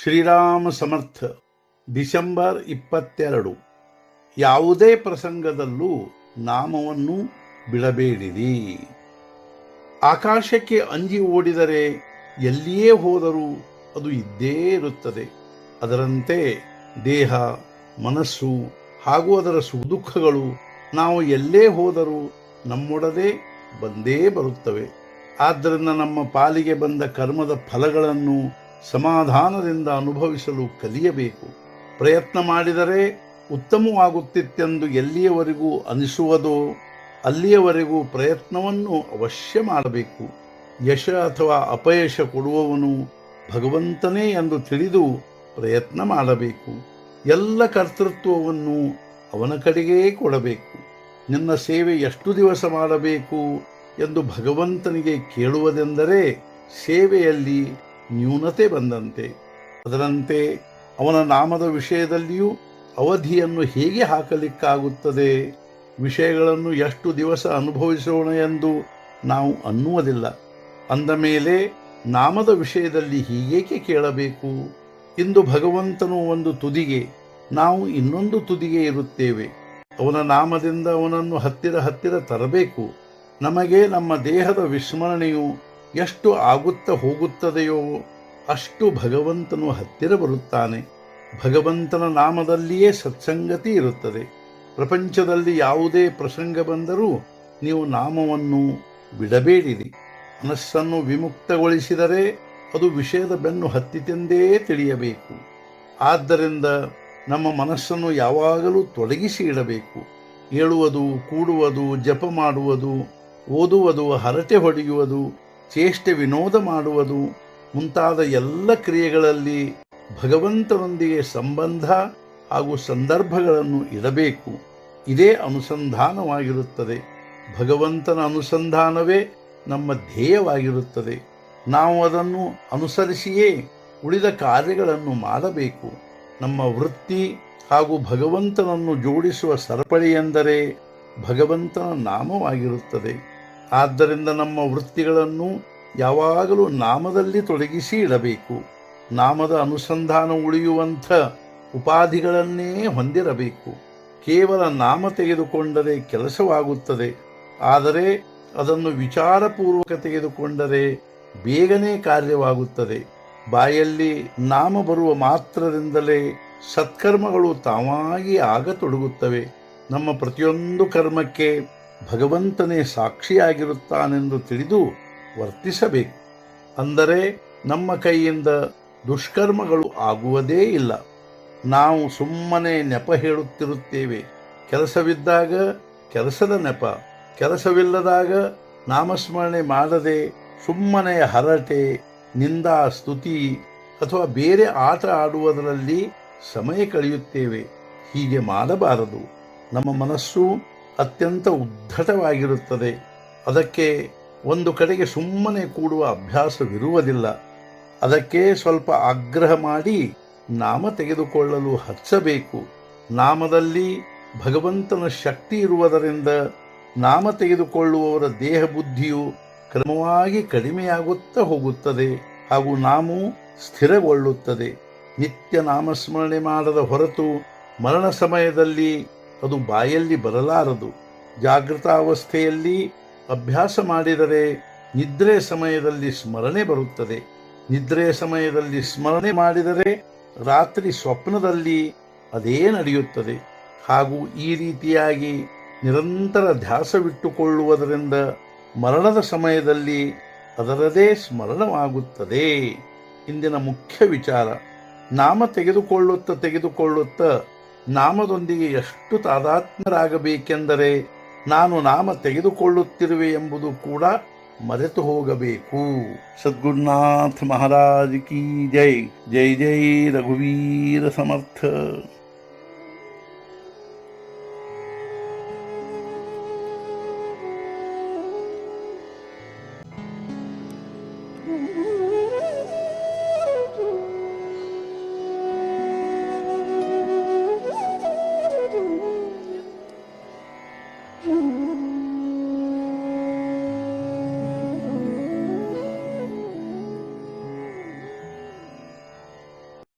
ಶ್ರೀರಾಮ ಸಮರ್ಥ. December 22. ಯಾವುದೇ ಪ್ರಸಂಗದಲ್ಲೂ ನಾಮವನ್ನು ಬಿಡಬೇಡಿರಿ. ಆಕಾಶಕ್ಕೆ ಅಂಜಿ ಓಡಿದರೆ ಎಲ್ಲಿಯೇ ಹೋದರೂ ಅದು ಇದ್ದೇ ಇರುತ್ತದೆ. ಅದರಂತೆ ದೇಹ, ಮನಸ್ಸು ಹಾಗೂ ಅದರ ಸುಖದುಃಖಗಳು ನಾವು ಎಲ್ಲೇ ಹೋದರೂ ನಮ್ಮೊಡನೆ ಬಂದೇ ಬರುತ್ತವೆ. ಆದ್ದರಿಂದ ನಮ್ಮ ಪಾಲಿಗೆ ಬಂದ ಕರ್ಮದ ಫಲಗಳನ್ನು ಸಮಾಧಾನದಿಂದ ಅನುಭವಿಸಲು ಕಲಿಯಬೇಕು. ಪ್ರಯತ್ನ ಮಾಡಿದರೆ ಉತ್ತಮವಾಗುತ್ತಿತ್ತೆಂದು ಎಲ್ಲಿಯವರೆಗೂ ಅನಿಸುವುದೋ ಅಲ್ಲಿಯವರೆಗೂ ಪ್ರಯತ್ನವನ್ನು ಅವಶ್ಯ ಮಾಡಬೇಕು. ಯಶ ಅಥವಾ ಅಪಯಶ ಕೊಡುವವನು ಭಗವಂತನೇ ಎಂದು ತಿಳಿದು ಪ್ರಯತ್ನ ಮಾಡಬೇಕು. ಎಲ್ಲ ಕರ್ತೃತ್ವವನ್ನು ಅವನ ಕಡೆಗೇ ಕೊಡಬೇಕು. ನಿನ್ನ ಸೇವೆ ಎಷ್ಟು ದಿವಸ ಮಾಡಬೇಕು ಎಂದು ಭಗವಂತನಿಗೆ ಕೇಳುವುದೆಂದರೆ ಸೇವೆಯಲ್ಲಿ ನ್ಯೂನತೆ ಬಂದಂತೆ. ಅದರಂತೆ ಅವನ ನಾಮದ ವಿಷಯದಲ್ಲಿಯೂ ಅವಧಿಯನ್ನು ಹೇಗೆ ಹಾಕಲಿಕ್ಕಾಗುತ್ತದೆ? ವಿಷಯಗಳನ್ನು ಎಷ್ಟು ದಿವಸ ಅನುಭವಿಸೋಣ ಎಂದು ನಾವು ಅನ್ನುವುದಿಲ್ಲ. ಅಂದ ಮೇಲೆ ನಾಮದ ವಿಷಯದಲ್ಲಿ ಹೀಗೇಕೆ ಕೇಳಬೇಕು? ಇಂದು ಭಗವಂತನು ಒಂದು ತುದಿಗೆ, ನಾವು ಇನ್ನೊಂದು ತುದಿಗೆ ಇರುತ್ತೇವೆ. ಅವನ ನಾಮದಿಂದ ಅವನನ್ನು ಹತ್ತಿರ ತರಬೇಕು. ನಮಗೆ ನಮ್ಮ ದೇಹದ ವಿಸ್ಮರಣೆಯು ಎಷ್ಟು ಆಗುತ್ತಾ ಹೋಗುತ್ತದೆಯೋ ಅಷ್ಟು ಭಗವಂತನು ಹತ್ತಿರ ಬರುತ್ತಾನೆ. ಭಗವಂತನ ನಾಮದಲ್ಲಿಯೇ ಸತ್ಸಂಗತಿ ಇರುತ್ತದೆ. ಪ್ರಪಂಚದಲ್ಲಿ ಯಾವುದೇ ಪ್ರಸಂಗ ಬಂದರೂ ನೀವು ನಾಮವನ್ನು ಬಿಡಬೇಡಿರಿ. ಮನಸ್ಸನ್ನು ವಿಮುಕ್ತಗೊಳಿಸಿದರೆ ಅದು ವಿಷಯದ ಬೆನ್ನು ಹತ್ತಿತೆಂದೇ ತಿಳಿಯಬೇಕು. ಆದ್ದರಿಂದ ನಮ್ಮ ಮನಸ್ಸನ್ನು ಯಾವಾಗಲೂ ತೊಡಗಿಸಿ ಇಡಬೇಕು. ಏಳುವುದು, ಕೂಡುವುದು, ಜಪ ಮಾಡುವುದು, ಓದುವುದು, ಹರಟೆ ಹೊಡೆಯುವುದು, ಚೇಷ್ಟೆ ವಿನೋದ ಮಾಡುವುದು ಮುಂತಾದ ಎಲ್ಲ ಕ್ರಿಯೆಗಳಲ್ಲಿ ಭಗವಂತನೊಂದಿಗೆ ಸಂಬಂಧ ಹಾಗೂ ಸಂದರ್ಭಗಳನ್ನು ಇಡಬೇಕು. ಇದೇ ಅನುಸಂಧಾನವಾಗಿರುತ್ತದೆ. ಭಗವಂತನ ಅನುಸಂಧಾನವೇ ನಮ್ಮ ಧ್ಯೇಯವಾಗಿರುತ್ತದೆ. ನಾವು ಅದನ್ನು ಅನುಸರಿಸಿಯೇ ಉಳಿದ ಕಾರ್ಯಗಳನ್ನು ಮಾಡಬೇಕು. ನಮ್ಮ ವೃತ್ತಿ ಹಾಗೂ ಭಗವಂತನನ್ನು ಜೋಡಿಸುವ ಸರಪಳಿ ಎಂದರೆ ಭಗವಂತನ ನಾಮವಾಗಿರುತ್ತದೆ. ಆದ್ದರಿಂದ ನಮ್ಮ ವೃತ್ತಿಗಳನ್ನು ಯಾವಾಗಲೂ ನಾಮದಲ್ಲಿ ತೊಡಗಿಸಿ ಇಡಬೇಕು. ನಾಮದ ಅನುಸಂಧಾನ ಉಳಿಯುವಂಥ ಉಪಾಧಿಗಳನ್ನೇ ಹೊಂದಿರಬೇಕು. ಕೇವಲ ನಾಮ ತೆಗೆದುಕೊಂಡರೆ ಕೆಲಸವಾಗುತ್ತದೆ. ಆದರೆ ಅದನ್ನು ವಿಚಾರಪೂರ್ವಕ ತೆಗೆದುಕೊಂಡರೆ ಬೇಗನೆ ಕಾರ್ಯವಾಗುತ್ತದೆ. ಬಾಯಲ್ಲಿ ನಾಮ ಬರುವ ಮಾತ್ರದಿಂದಲೇ ಸತ್ಕರ್ಮಗಳು ತಾವಾಗಿ ಆಗತೊಡಗುತ್ತವೆ. ನಮ್ಮ ಪ್ರತಿಯೊಂದು ಕರ್ಮಕ್ಕೆ ಭಗವಂತನೇ ಸಾಕ್ಷಿಯಾಗಿರುತ್ತಾನೆಂದು ತಿಳಿದು ವರ್ತಿಸಬೇಕು. ಅಂದರೆ ನಮ್ಮ ಕೈಯಿಂದ ದುಷ್ಕರ್ಮಗಳು ಆಗುವುದೇ ಇಲ್ಲ. ನಾವು ಸುಮ್ಮನೆ ನೆಪ ಹೇಳುತ್ತಿರುತ್ತೇವೆ. ಕೆಲಸವಿದ್ದಾಗ ಕೆಲಸದ ನೆಪ, ಕೆಲಸವಿಲ್ಲದಾಗ ನಾಮಸ್ಮರಣೆ ಮಾಡದೆ ಸುಮ್ಮನೆ ಹರಟೆ, ನಿಂದಾ, ಸ್ತುತಿ ಅಥವಾ ಬೇರೆ ಆಟ ಆಡುವುದರಲ್ಲಿ ಸಮಯ ಕಳೆಯುತ್ತೇವೆ. ಹೀಗೆ ಮಾಡಬಾರದು. ನಮ್ಮ ಮನಸ್ಸು ಅತ್ಯಂತ ಉದ್ಧಟವಾಗಿರುತ್ತದೆ. ಅದಕ್ಕೆ ಒಂದು ಕಡೆಗೆ ಸುಮ್ಮನೆ ಕೂಡುವ ಅಭ್ಯಾಸವಿರುವುದಿಲ್ಲ. ಅದಕ್ಕೆ ಸ್ವಲ್ಪ ಆಗ್ರಹ ಮಾಡಿ ನಾಮ ತೆಗೆದುಕೊಳ್ಳಲು ಹಚ್ಚಬೇಕು. ನಾಮದಲ್ಲಿ ಭಗವಂತನ ಶಕ್ತಿ ಇರುವುದರಿಂದ ನಾಮ ತೆಗೆದುಕೊಳ್ಳುವವರ ದೇಹ ಬುದ್ಧಿಯು ಕ್ರಮವಾಗಿ ಕಡಿಮೆಯಾಗುತ್ತಾ ಹೋಗುತ್ತದೆ ಹಾಗೂ ನಾಮವು ಸ್ಥಿರಗೊಳ್ಳುತ್ತದೆ. ನಿತ್ಯ ನಾಮಸ್ಮರಣೆ ಮಾಡದ ಹೊರತು ಮರಣ ಸಮಯದಲ್ಲಿ ಅದು ಬಾಯಲ್ಲಿ ಬರಲಾರದು. ಜಾಗೃತಾವಸ್ಥೆಯಲ್ಲಿ ಅಭ್ಯಾಸ ಮಾಡಿದರೆ ನಿದ್ರೆ ಸಮಯದಲ್ಲಿ ಸ್ಮರಣೆ ಬರುತ್ತದೆ. ನಿದ್ರೆ ಸಮಯದಲ್ಲಿ ಸ್ಮರಣೆ ಮಾಡಿದರೆ ರಾತ್ರಿ ಸ್ವಪ್ನದಲ್ಲಿ ಅದೇ ನಡೆಯುತ್ತದೆ. ಹಾಗೂ ಈ ರೀತಿಯಾಗಿ ನಿರಂತರ ಧ್ಯಾಸವಿಟ್ಟುಕೊಳ್ಳುವುದರಿಂದ ಮರಣದ ಸಮಯದಲ್ಲಿ ಅದರದೇ ಸ್ಮರಣವಾಗುತ್ತದೆ. ಇಂದಿನ ಮುಖ್ಯ ವಿಚಾರ, ನಾಮ ತೆಗೆದುಕೊಳ್ಳುತ್ತಾ ನಾಮದೊಂದಿಗೆ ಎಷ್ಟು ತಾದಾತ್ಮ್ಯರಾಗಬೇಕೆಂದರೆ ನಾನು ನಾಮ ತೆಗೆದುಕೊಳ್ಳುತ್ತಿರುವೆ ಎಂಬುದು ಕೂಡ ಮರೆತು ಹೋಗಬೇಕು. ಸದ್ಗುರುನಾಥ ಮಹಾರಾಜ್ ಕಿ ಜೈ. ಜೈ ಜೈ ರಘುವೀರ ಸಮರ್ಥ.